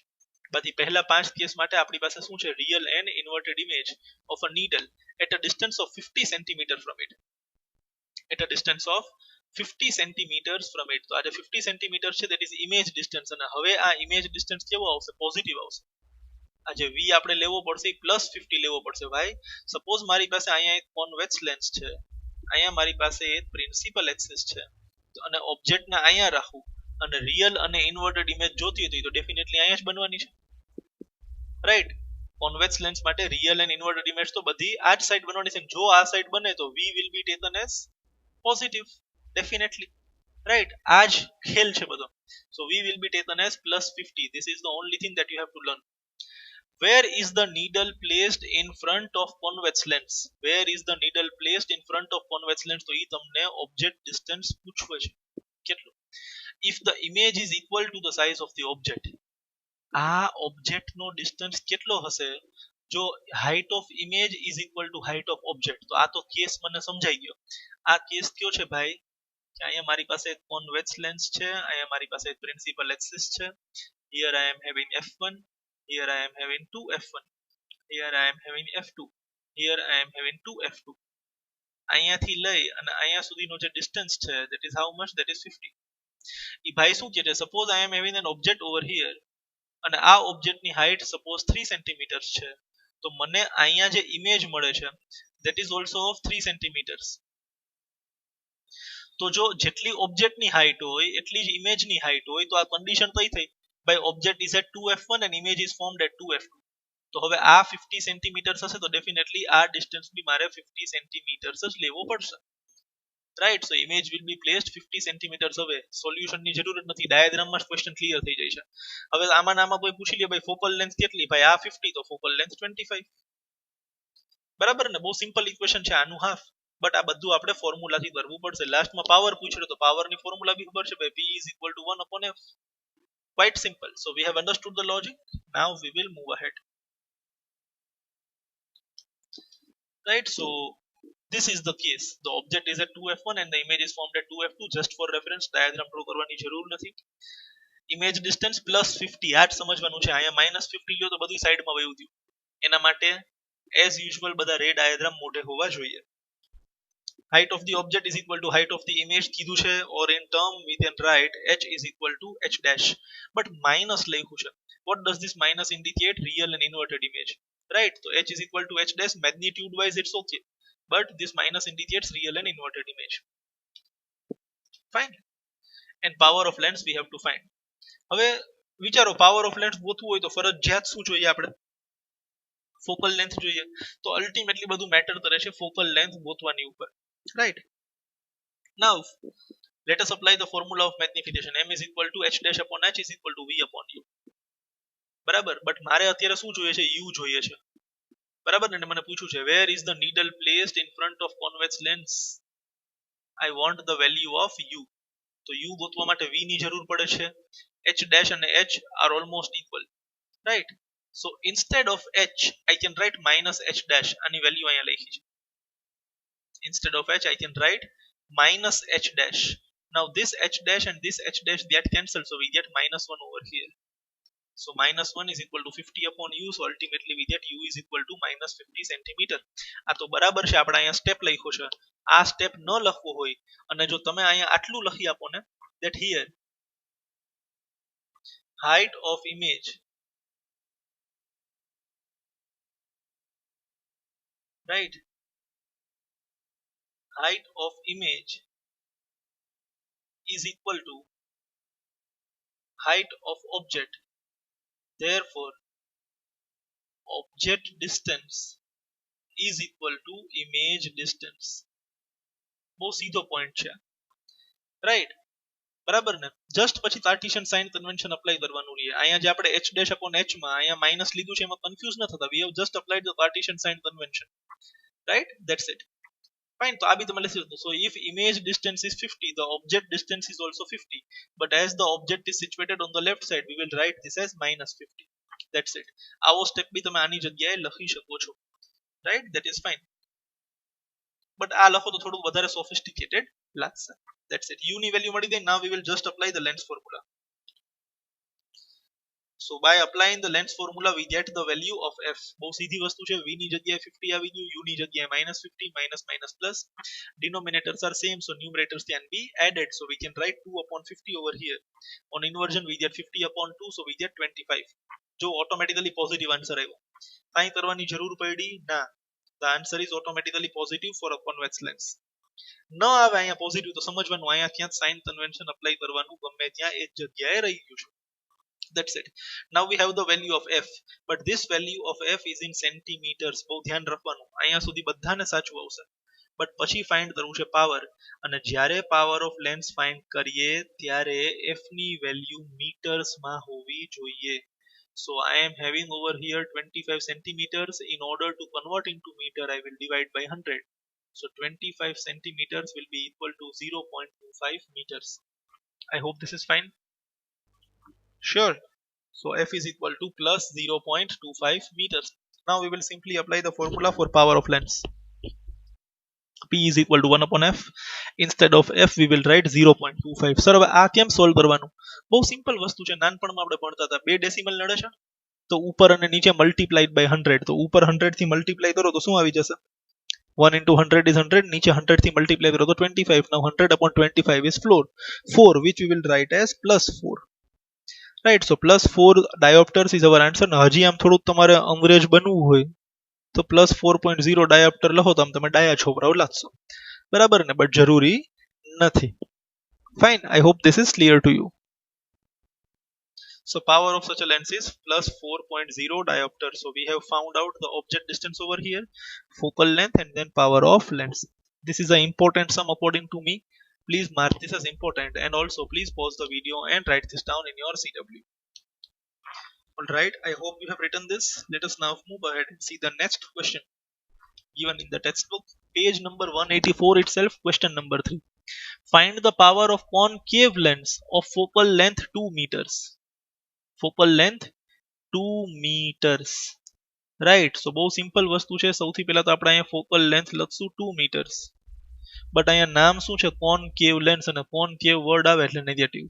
બાકી પહેલા 5 કેસ માટે આપણી પાસે શું છે? Real and inverted image of a needle at a distance of 50 cm from it. At a distance of 50 centimeters from it. તો આ જે 50 centimeters છે, that is image distance. અને હવે આ image distance કેવો આવશે? પોઝિટિવ આવશે. આ જે v આપણે લેવો પડશે +50 લેવો પડશે. ભાઈ સપોઝ મારી પાસે અહીંયા એક convex lens છે, અહીંયા મારી પાસે એક પ્રિન્સિપલ એક્સિસ છે, અને ઓબ્જેક્ટ ને અહીંયા રાખું અને રિયલ અને ઇન્વર્ટેડ ઇમેજ જોતી હતી તો ડેફિનેટલી અહીંયા જ બનવાની છે, રાઈટ? કોન્વેક્સ લેન્સ માટે રિયલ એન્ડ ઇન્વર્ટેડ ઇમેજ તો બધી આ જ સાઈડ બનવાની છે. જો આ સાઈડ બને તો v will be taken as positive definitely, right? આ જ ખેલ છે બધો. So v will be taken as +50. This is the only thing that you have to learn. Where is the needle placed in front of convex lens? Where is the needle placed in front of convex lens? તો ઈ તમને object distance પૂછવે છે. કેટલું? If the image is equal to the size of the object. આ object નો distance કેટલો હશે? જો height of image is equal to height of object. તો આ તો કેસ મને સમજાઈ ગયો. આ કેસ કયો છે ભાઈ? કે અહીંયા મારી પાસે convex lens છે, અહીંયા મારી પાસે principal axis છે. Here I am having f1. Here I am having 2f1. Here I am having f2. Here I am having 2f2. અહીંયાથી લઈ અને અહીંયા સુધીનો જે ડિસ્ટન્સ છે, that is how much? That is 50. ઈ ભાઈ શું કહે છે? Suppose I am having an object over here અને આ ઓબ્જેક્ટ ની હાઈટ સપોઝ 3 સેન્ટીમીટર છે, તો મને અહીંયા જે ઇમેજ મળે છે that is also of 3 centimetre. તો જો જેટલી ઓબ્જેક્ટ ની હાઈટ હોય એટલી જ ઇમેજ ની હાઈટ હોય, તો આ કન્ડિશન કઈ થઈ? by object is at 2f1 and image is formed at 2f2. તો હવે આ 50 સેન્ટીમીટર્સ હશે તો ડેફિનેટલી આ ડિસ્ટન્સ બી મારે 50 સેન્ટીમીટર્સ જ લેવો પડશે, right? So image will be placed 50 centimetres. હવે સોલ્યુશન ની જરૂર જ નથી, ડાયાગ્રામમાં જ ક્વેશ્ચન ક્લિયર થઈ જાય છે. હવે આમાં કોઈ પૂછી લે ભાઈ ફોકલ લેન્થ કેટલી? ભાઈ આ 50 તો ફોકલ લેન્થ 25. બરાબર ને? બહુ સિમ્પલ ઇક્વેશન છે આનું હાફ. બટ આ બધું આપણે ફોર્મ્યુલાથી કરવું પડશે. લાસ્ટમાં પાવર પૂછ્યો તો પાવરની ફોર્મ્યુલા બી ખબર છે ભાઈ, p is equal to 1/f. Quite simple. So we have understood the logic. Now we will move ahead. Right. So this is the case. The object is at 2f1 and the image is formed at 2f2. Just for reference, diagram draw કરવાની જરૂર નથી. Image distance +50. આ જ સમજવાનું છે. અહીંયા -50 લ્યો તો બધી સાઈડમાં વયું ગયું. એના માટે as usual બધા રે ડાયાગ્રામ મોટે હોવા જોઈએ. Height of the object is equal to height of the image કીધું છે, or in term we can write h is equal to h dash, but minus લખ્યું છે. What does this minus indicate? Real and inverted image, right? So h is equal to h dash. Magnitude wise it's okay, but this minus indicates real and inverted image. Fine. And power of lens we have to find. હવે વિચારો power of lens ગોતવું હોય તો ફરજિયાત શું જોઈએ આપણે? focal length જોઈએ. તો અલ્ટિમેટલી બધું મેટર કરે છે focal length ગોતવાની ઉપર, right? Now let us apply the formula of magnification. M is equal to h dash upon h is equal to v upon u. બરાબર? બટ મારે અત્યારે શું જોઈએ છે? u જોઈએ છે, બરાબર ને? મને પૂછ્યું છે where is the needle placed in front of convex lens. I want the value of u. તો u ગોતવા માટે v ની જરૂર પડે છે. h dash અને h are almost equal, right? So instead of h I can write minus h dash. આની value અહીંયા લખી છે. Instead of h I can write minus h dash. Now this h dash and this h dash get cancelled, so we get minus 1 over here. So minus 1 is equal to 50 upon u, so ultimately we get u is equal to minus 50 centimeter. આ તો બરાબર છે, આપણે અહીંયા step લખ્યો છે. આ step ન લખવો હોય અને જો તમે અહીંયા આટલું લખી આપો ને, that here height of image, right, height of image is equal to height of object, therefore object distance is equal to image distance. બહુ સીધો પોઈન્ટ છે, રાઈટ, બરાબર ને. જસ્ટ પછી કાર્ટેશિયન સાઇન કન્વેન્શન અપ્લાય કરવાનું છે. અહીંયા જે આપણે h ડેશ અપોન h માં અહીંયા માઈનસ લીધું છે એમાં કન્ફ્યુઝ ન થતા, we have just applied the Cartesian sign convention, right, that's it. Fine, તો આ બી તમે લખી શકો. So if image distance is 50, the object distance is also 50, but as the object is situated on the left side, we will write this as minus 50. That's it. આવો step બી તમે આની જગ્યાએ લખી શકો છો, right, that is fine. But આ લખો તો થોડું વધારે sophisticated લાગશે. That's it. U ની વેલ્યુ મળી ગઈ. Now we will just apply the length formula. So by applying the length formula we get the value of f. બહુ સીધી વસ્તુ છે. v ની જગ્યાએ 50 આવી ગયું, u ની જગ્યાએ -50, minus minus plus. Denominators are same, so numerators can be added. So we can write 2 upon 50 over here. On inversion we get 50 upon 2, so we get 25. જો automatically positive answer આવ્યો. કાંઈ કરવાની જરૂર પડી ના. The answer is automatically positive for a convex lens. ન આવે અહીંયા પોઝિટિવ તો સમજવાનું અહીંયા ક્યાં સાઇન કન્વેન્શન અપ્લાય કરવાનું, ગમે ત્યાં એ જગ્યાએ રહી ગયું છે. That's it. Now we have the value of f, but this value of f is in centimeters. બહુ ધ્યાન રાખવાનું, અહીંયા સુધી બધાને સાચું આવશે. બટ પછી ફાઇન્ડ કરવું છે પાવર, અને જ્યારે પાવર ઓફ લેન્સ ફાઇન્ડ કરીએ ત્યારે f ની વેલ્યુ મીટર્સ માં હોવી જોઈએ. So I am having over here 25 centimeters. In order to convert into meter, I will divide by 100. So 25 centimeters will be equal to 0.25 meters. I hope this is fine. Sure. So f is equal to plus 0.25 meters. Now we will simply apply the formula for power of lens. P is equal to 1 upon f. Instead of f we will write 0.25. Sir હવે આ કેમ solve કરવાનું? બહુ simple વસ્તુ છે, નાનપણમાં આપણે ભણતા હતા. બે ડેસિમલ નડે છે તો ઉપર અને નીચે મલ્ટીપ્લાઈડ બાય 100, તો ઉપર 100 થી મલ્ટીપ્લાય કરો તો શું આવી જશે? 1 into 100 is 100, નીચે 100 થી મલ્ટીપ્લાય કરો તો 25. Now 100 upon 25 is 4, which we will write as plus 4. Right, so plus 4 diopters is our answer. હજી આમ થોડુંક તમારે અંગ્રેજ બનવું હોય તો પ્લસ 4.0 ડાયોપ્ટર લખો તો આમ તમે ડાયા છોકરાઓ લાગશો, બરાબર ને, બટ જરૂરી નથી. Fine, I hope this is clear to you. So power of such a lens is plus 4.0 diopter. So we have found out the object distance over here, focal length, and then power of lens. This is an important sum according to me. Please mark this as important, and also please pause the video and write this down in your CW. Alright, I hope you have written this. Let us now move ahead and see the next question given in the textbook, page number 184 itself, question number 3. Find the power of concave lens of focal length 2 meters. Focal length 2 meters. Right, so બહુ simple વસ્તુ છે. સૌથી પહેલા તો આપણે અહીંયા focal length લખશું 2 meters. But અહીંયા નામ શું છે? concave lens, અને concave વર્ડ આવે એટલે negative.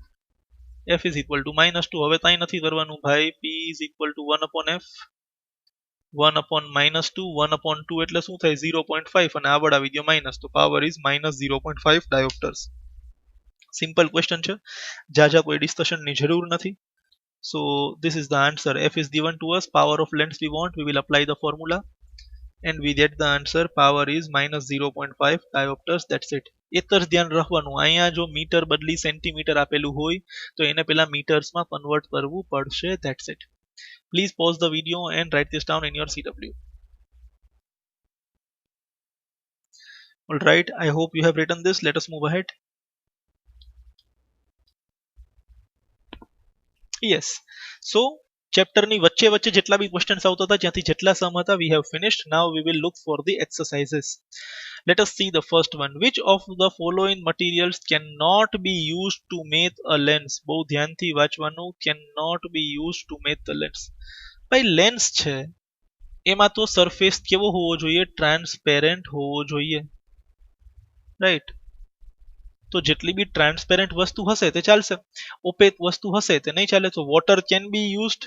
f is equal to -2. હવે કાંઈ નથી કરવાનું ભાઈ. p is equal to 1 upon f, 1 upon -2, 1 upon 2 એટલે શું થાય? 0.5, અને આગળ આવી ગયો માઇનસ, તો power is -0.5 diopters. Simple question છે, જાજા કોઈ ડિસ્કશનની જરૂર નથી. So this is the answer. F is given to us, power of lens we want, we will apply the formula and we get the answer. Power is -0.5 diopters. That's it. એક જ ધ્યાન રાખવાનું, અહીંયા જો મીટર બદલી centimetre આપેલું હોય તો એને પેલા મીટર્સમાં કન્વર્ટ કરવું પડશે. That's it. Please pause the video and write this down in your CW. Alright, I hope you have written this. Let us move ahead. Yes, so chapter ની વચ્ચે વચ્ચે જેટલા બી ક્વેશ્ચન્સ આવતા હતા, જ્યાંથી જેટલા સમ હતા, we have finished. Now we will look for the exercises. Let us see the first one. Which of the following materials cannot be used to make a lens? બહુ ધ્યાનથી વાંચવાનું. Cannot be used to make the lens. ભાઈ lens છે એમાં તો surface કેવો હોવો જોઈએ? ટ્રાન્સપેરેન્ટ હોવો જોઈએ, રાઈટ. तो જેટલી બી ટ્રાન્સપેરન્ટ વસ્તુ હશે તે ચાલશે, ઓપેક વસ્તુ હશે તે નહીં ચાલે. તો water can be used,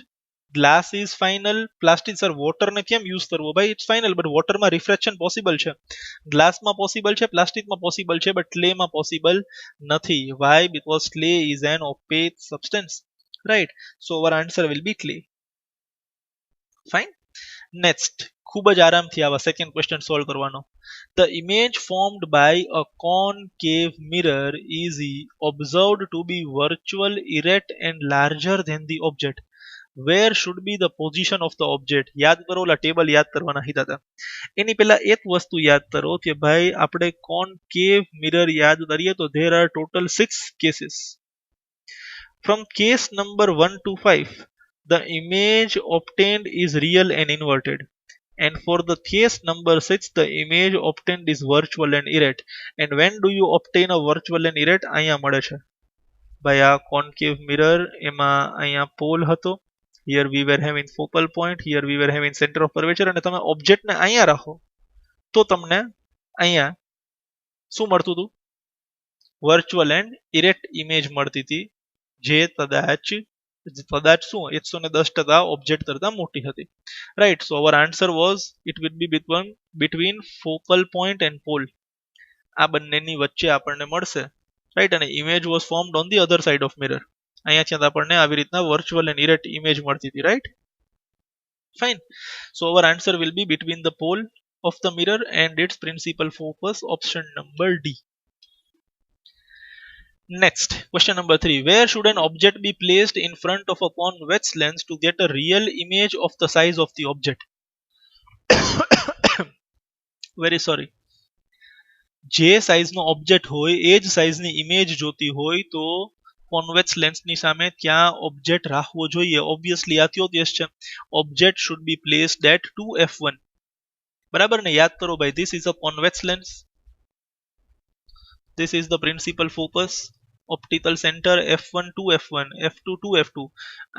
glass is final, plastic sir વોટરને કેમ યુઝ કરવો ભાઈ, ઇટ્સ ફાઇનલ, બટ વોટરમાં રિફ્રેક્શન પોસિબલ છે, ગ્લાસમાં પોસિબલ છે, પ્લાસ્ટિકમાં પોસિબલ છે, બટ ક્લેમાં પોસિબલ નથી. Why? Because clay is an opaque substance, right. So our answer will be clay. Fine. Next, ખૂબ જ આરામથી આવા સેકન્ડ ક્વેશ્ચન સોલ્વ કરવાનો. The image formed by a concave mirror is observed to be virtual, erect and larger than the object. Where should be the position of the object? યાદ કરો, ઓલા table યાદ કરવાના કીધા હતા. એની પહેલા એક વસ્તુ યાદ કરો કે ભાઈ આપણે concave mirror યાદ કરીએ તો there are total 6 cases. From case number 1 to 5, the image obtained is real and inverted. And for the case number 6, the image obtained is virtual and erect. And when do you obtain a virtual and erect? અહીંયા મળે છે ભાઈ આ concave mirror, એમાં અહીંયા pole હતો, here we were having focal point, here we were having center of curvature, અને તમે ઓબ્જેક્ટ ને અહીંયા રાખો તો તમને અહીંયા શું મળતું હતું? વર્ચ્યુઅલ એન્ડ ઇરેક્ટ ઇમેજ મળતી હતી, જે કદાચ શું 110% ઓબ્જેક્ટ કરતા મોટી હતી, right. So our answer was it will be between focal point and pole. આ બંનેની વચ્ચે આપણને મળશે, રાઈટ. અને image was formed on the other side of mirror. અહીંયાથી આપણને આવી રીતના વર્ચ્યુઅલ એન્ડ ઇરેક્ટ ઇમેજ મળતી હતી, right. Fine. So our answer will B between the pole of the mirror and its principal focus, option number D. Next, question number 3. Where should an object be placed in front of a convex lens to get a real image of the size of the object? Very sorry. જે સાઇઝનો object હોય એ જ સાઇઝની image જોતી હોય તો convex લેન્સની સામે ત્યાં object રાખવો જોઈએ. ઓબ્વિયસલી આ કયો કેસ છે? Object should be placed at 2f1. બરાબર ને? યાદ કરો ભાઈ, this is a convex lens, this is the principal focus, optical center f1 to f1, f2 to f2.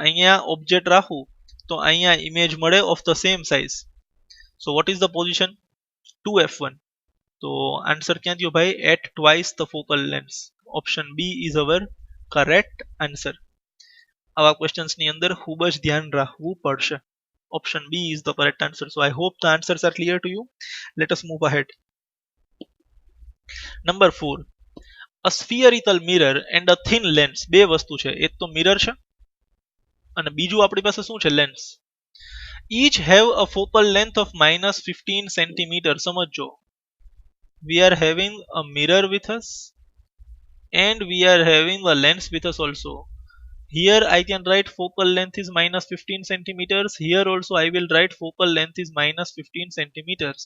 અહીંયા ઓબ્જેક્ટ રાખું તો અહીંયા ઇમેજ મળે of the same size. So what is the position? 2f1. તો આન્સર ક્યાં થયો ભાઈ? at twice the focal length. Option B is our correct answer. આવા ક્વેશ્ચન્સ ની અંદર ખૂબ જ ધ્યાન રાખવું પડશે. Option B is the correct answer. So I hope the answers are clear to you. Let us move ahead. Number 4. A spherical mirror and a thin lens. બે વસ્તુ છે, એક તો મિરર છે અને બીજું આપણી પાસે શું છે? Lens. Each have a focal length of -15 cm. સમજો, we are having a mirror with us and we are having a lens with us also. Here I can write focal length is -15 centimeters. Here also I will write focal length is -15 centimeters.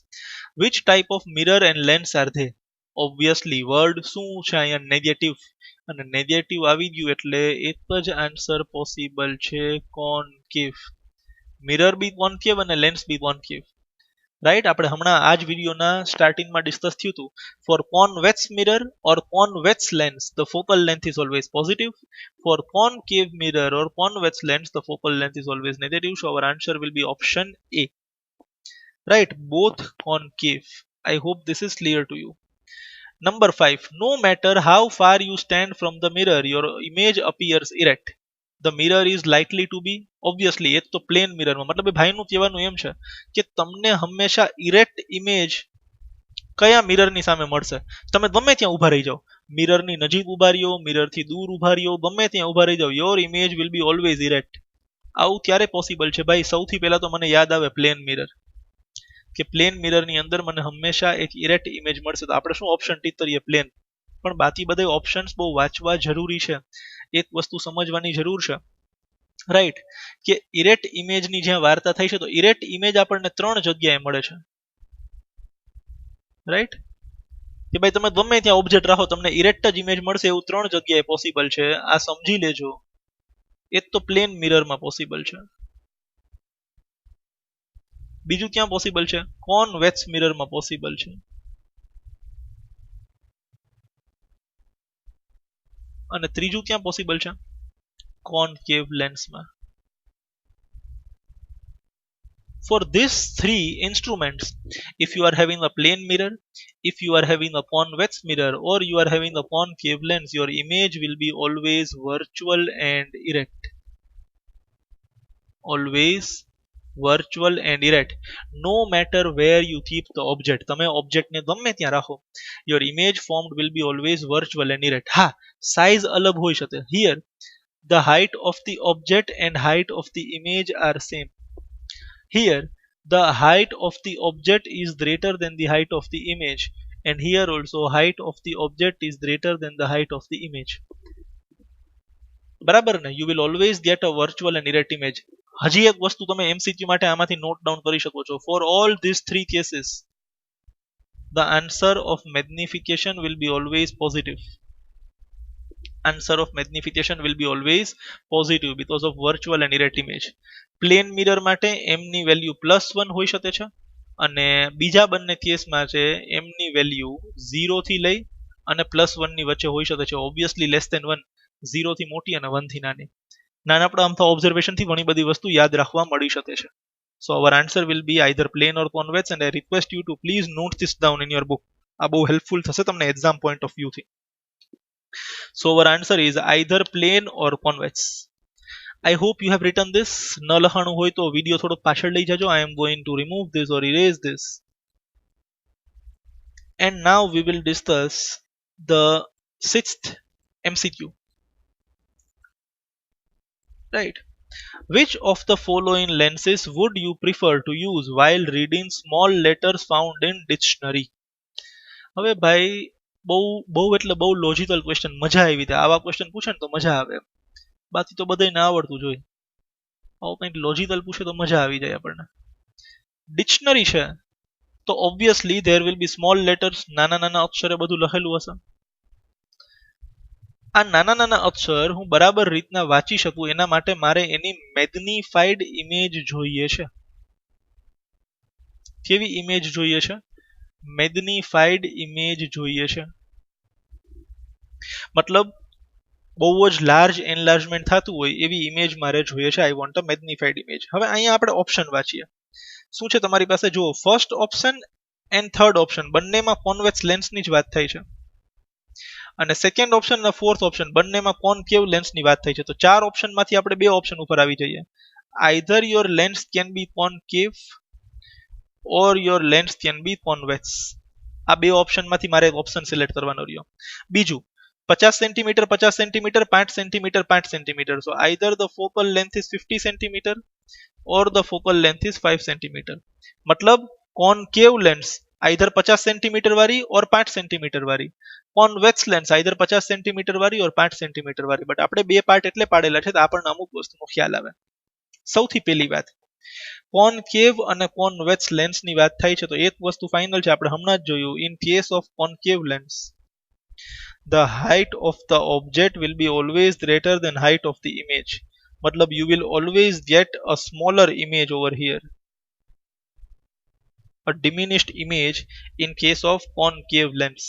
Which type of mirror and lens are they? Obviously word શું છે અહીંયા? Negative. અને negative આવી ગયું એટલે એક જ answer possible છે, કોન્કેવ. મિરર બી કોન્કેવ અને લેન્સ બી કોન્કેવ, રાઈટ. આપણે હમણાં આ જ વિડીયોના સ્ટાર્ટિંગમાં ડિસ્કસ થયું હતું. For convex mirror or convex lens the focal length is always positive. For concave mirror or convex lens the focal length is always negative. So our answer will be option A, right, both concave. I hope this is clear to you. Number 5. No matter how far you stand from the mirror, your image appears erect. The mirror is likely to be, obviously એક તો plane મિરરમાં, મતલબ ભાઈનું કહેવાનું એમ છે કે તમને હંમેશા erect image કયા મિરરની સામે મળશે? તમે ગમે ત્યાં ઊભા રહી જાઓ, મિરરની નજીક ઊભા રહ્યો, મિરરથી દૂર ઊભા રહ્યો, ગમે ત્યાં ઊભા રહી જાઓ, your image will be always erect. આવું ત્યારે પોસિબલ છે ભાઈ? સૌથી પહેલા તો મને યાદ આવે પ્લેન મિરર, કે પ્લેન મિરરની અંદર મને હંમેશા એક ઇરેક્ટ ઇમેજ મળશે. તો આપણે શું ઓપ્શન ટીક કરીએ? પ્લેન. પણ બાકી બધા ઓપ્શન્સ બહુ વાંચવા જરૂરી છે, એક વસ્તુ સમજવાની જરૂર છે, રાઈટ, કે ઇરેક્ટ ઇમેજની જ્યાં વાર્તા થાય છે તો ઇરેક્ટ ઇમેજ આપણને 3 જગ્યાએ મળે છે, રાઈટ. કે ભાઈ તમે ગમે ત્યાં ઓબ્જેક્ટ રાખો તમને ઇરેક્ટ જ ઇમેજ મળશે એવું 3 જગ્યાએ પોસિબલ છે. આ સમજી લેજો. એક તો પ્લેન મિરરમાં પોસિબલ છે, બીજું ક્યાં પોસિબલ છે? કોન્વેક્સ મિરરમાં પોસિબલ છે, અને ત્રીજું ક્યાં પોસિબલ છે? કોન્કેવ લેન્સમાં. For these three instruments, if you are having a plane mirror, if you are having a convex mirror, or you are having a concave lens, your image will be always virtual and erect. Always virtual and erect, no matter where you keep the object. તમે object ને ગમે ત્યાં રાખો, your image formed will be always virtual and erect. હા, size અલગ હોઈ શકે. Here the height of the object and height of the image are same. Here the height of the object is greater than the height of the image, and here also height of the object is greater than the height of the image. બરાબર ને? You will always get a virtual and erect image. હજી એક વસ્તુ તમે MCQ માટે આમાંથી note down કરી શકો છો. For all these three cases, the answer of magnification will be always positive. Answer of magnification will be always positive because of virtual and erect image. Plane mirror માટે m ની value +1 હોઈ શકે છે, અને બીજા બંને કેસમાં છે m ની વેલ્યુ 0 થી લઈ અને +1 ની વચ્ચે હોઈ શકે છે. ઓબ્વિયસલી લેસ ધેન 1, 0 થી મોટી અને 1 થી નાની. નાનકડા અમથા ઓબ્ઝર્વેશન થી ઘણી બધી વસ્તુ યાદ રાખવા મળી શકે છે. So our answer will be either plane or convex, and I request you to please note this down in your book. આ બહુ હેલ્પફુલ થશે તમને એક્ઝામ પોઈન્ટ ઓફ વ્યૂ થી. So our answer is either plane or convex. I hope you have written this. ન લખાણું હોય તો video થોડો પાછળ લઈ જજો. I am going to remove this or erase this. And now we will discuss the 6th MCQ. Right. Which of the following lenses would you prefer to use while reading small letters found in dictionary? હવે ભાઈ બહુ એટલે બહુ logical question, મજા આવી જાય. આવા question પૂછે ને તો મજા આવે. બાકી તો બધાને આવડતું જોઈએ. આવું કંઈક લોજિકલ પૂછે તો મજા આવી જાય આપણને. ડિક્શનરી છે તો obviously there will be small letters, નાના નાના અક્ષરે બધું લખેલું હશે. આ નાના નાના અક્ષર હું બરાબર રીતના વાંચી શકું એના માટે મારે એની મેગ્નિફાઈડ ઇમેજ જોઈએ છે. કેવી ઇમેજ જોઈએ છે? મેગ્નિફાઈડ ઇમેજ જોઈએ છે. મતલબ બહુ જ લાર્જ એનલાર્જમેન્ટ થતું હોય એવી ઇમેજ મારે જોઈએ છે. I want a magnified image. હવે અહીંયા આપણે ઓપ્શન વાંચીએ. શું છે તમારી પાસે? જુઓ, first option and third option બંનેમાં કોન્વેક્સ લેન્સની જ વાત થાય છે, અને સેકન્ડ ઓપ્શન અને ફોર્થ ઓપ્શન બંનેમાં કોનકેવ લેન્સની વાત થઈ છે. તો ચાર ઓપ્શનમાંથી આપણે બે ઓપ્શન ઉપર આવી જઈએ. Either your lens can be concave or your lens can be convex. આ બે ઓપ્શનમાંથી મારે ઓપ્શન સિલેક્ટ કરવાનો રહ્યો. બીજું 50 centimetre 50 centimetre 5 centimetre 5 centimetre. So either the focal length is 50 centimetre or the focal length is 5 centimetre. મતલબ કોનકેવ lens either 50 centimetre વાળી ઓર 5 centimetre વાળી, convex lens either 50 centimetre વાળી ઓર 5 સેન્ટીમીટર વાળી. બટ આપણે બે પાર્ટ એટલે પાડેલા છે તો આપણને અમુક વસ્તુનો ખ્યાલ આવે. સૌથી પહેલી વાત, કોનકેવ અને કોન્વેક્સ લેન્સની વાત થાય છે તો એક વસ્તુ ફાઇનલ છે, આપણે હમણાં જ જોયું. In case of concave lens, the height of the object will be always greater than height of the image. મતલબ you will always get a smaller image over here, a diminished image in case of concave lens.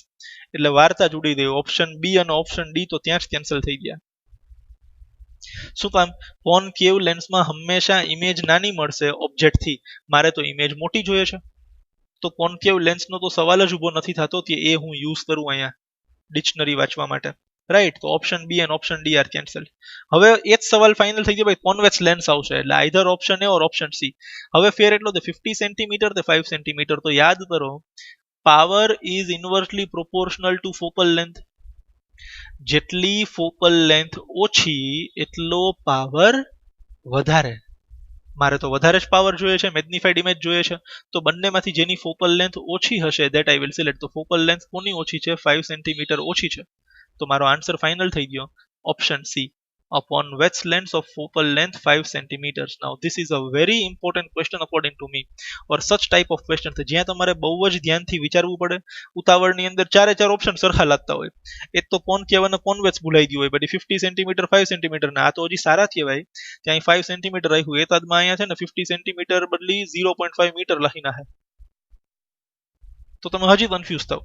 એટલે વાર્તા જોડી દે. Option B અને option D તો ત્યાં જ cancel થઈ ગયા. શું કામ? કોનકેવ લેન્સમાં હંમેશા ઇમેજ નાની મળશે ઓબ્જેક્ટ થી, મારે તો ઇમેજ મોટી જોઈએ છે. તો કોનકેવ લેન્સનો તો સવાલ જ ઊભો નથી થતો કે એ હું યુઝ કરું અહીંયા ડિક્શનરી વાંચવા માટે. રાઈટ. તો option B and option D are cancel. હવે એ જ સવાલ ફાઇનલ થઈ ગયો ભાઈ, કોન્વેક્સ લેન્સ આવશે એટલે either option A or option C. હવે ફેર એટલો તે 50 સેન્ટીમીટર તે 5 સેન્ટીમીટર. તો યાદ કરો, power is inversely proportional to focal length. જેટલી ફોકલ લેન્થ ઓછી એટલો પાવર વધારે. મારે તો વધારે જ પાવર જોઈએ છે, મેગ્નિફાઈડ ઇમેજ જોઈએ છે. તો બંનેમાંથી જેની ફોકલ લેન્થ ઓછી હશે ધેટ આઈ વિલ સિલેક્ટ. તો ફોકલ લેન્થ કોની ઓછી છે? 5 સેન્ટીમીટર ઓછી છે. તો મારો આન્સર ફાઇનલ થઈ ગયો option C. A convex lens of focal length 5 centimeters. Now this is a very important question according to me, or such type of question જ્યાં તમારે બહુ જ ધ્યાનથી વિચારવું પડે. ઉતાવળની અંદર ચારે ચાર ઓપ્શન સરખા લાગતા હોય. એક તો કોનકેવ અને કોન્વેક્સ ભૂલાઈ ગયું હોય, પછી 50 સેન્ટીમીટર 5 સેન્ટીમીટર ના આ તો હજી સારા કહેવાય. ત્યાં 5 સેન્ટીમીટર રાખ્યું, એતાદમાં અહીંયા છે ને 50 સેન્ટીમીટર બદલી 0.5 મીટર લખી નાખે, તો તમે હજી કન્ફ્યુઝ થાવ.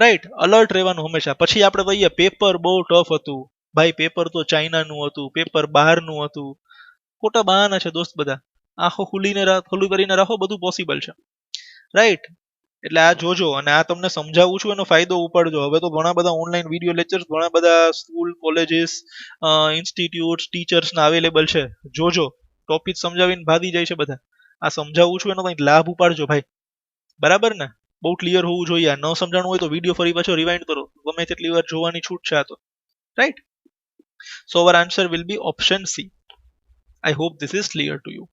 રાઈટ. અલર્ટ રહેવાનું હંમેશા. પછી આપણે કહીએ પેપર બહુ ટફ હતું. ભાઈ પેપર તો ચાઇનાનું હતું, પેપર બહારનું હતું. ખોટા બહાના છે દોસ્ત બધા. આંખો ખુલ્લી કરીને રાખો, બધું પોસિબલ છે, રાઈટ? એટલે આ જોજો, અને આ તમને સમજાવું છું એનો ફાયદો ઉપાડજો. હવે તો ઘણા બધા ઓનલાઈન વિડીયો લેક્ચર્સ ઘણા બધા સ્કૂલ, કોલેજીસ, ઇન્સ્ટિટ્યૂટ, ટીચર્સ ના અવેલેબલ છે. જોજો, ટોપિક સમજાવીને ભાગી જાય છે બધા. આ સમજાવું છું એનો કંઈક લાભ ઉપાડજો ભાઈ, બરાબર ને? બહુ ક્લિયર હોવું જોઈએ. ન સમજાણું હોય તો વિડીયો ફરી પાછો રિવાઇન્ડ કરો, ગમે તેટલી વાર જોવાની છૂટ છે આ તો, right? So our answer will be option C. I hope this is clear to you.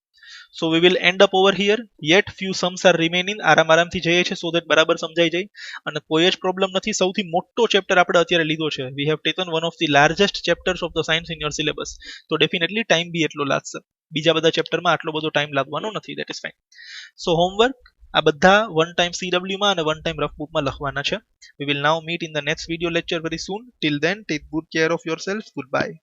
So we will end up over here. Yet few sums are remaining. આરામથી જઈએ છે so that બરાબર સમજાઈ જાય. અને કોઈ જ પ્રોબ્લેમ નથી. સૌથી મોટો ચેપ્ટર આપણે અત્યારે લીધો છે. We have taken one of the largest chapters of the science in your syllabus. તો ડેફિનેટલી ટાઈમ બી એટલો લાગશે. બીજા બધા ચેપ્ટરમાં આટલો બધો ટાઈમ લાગવાનો નથી. That is fine. So homework આ બધા વન ટાઈમ CW માં અને વન ટાઈમ રફ બુકમાં લખવાના છે. We will now meet in the next video lecture very soon. Till then, take good care of yourself. Goodbye.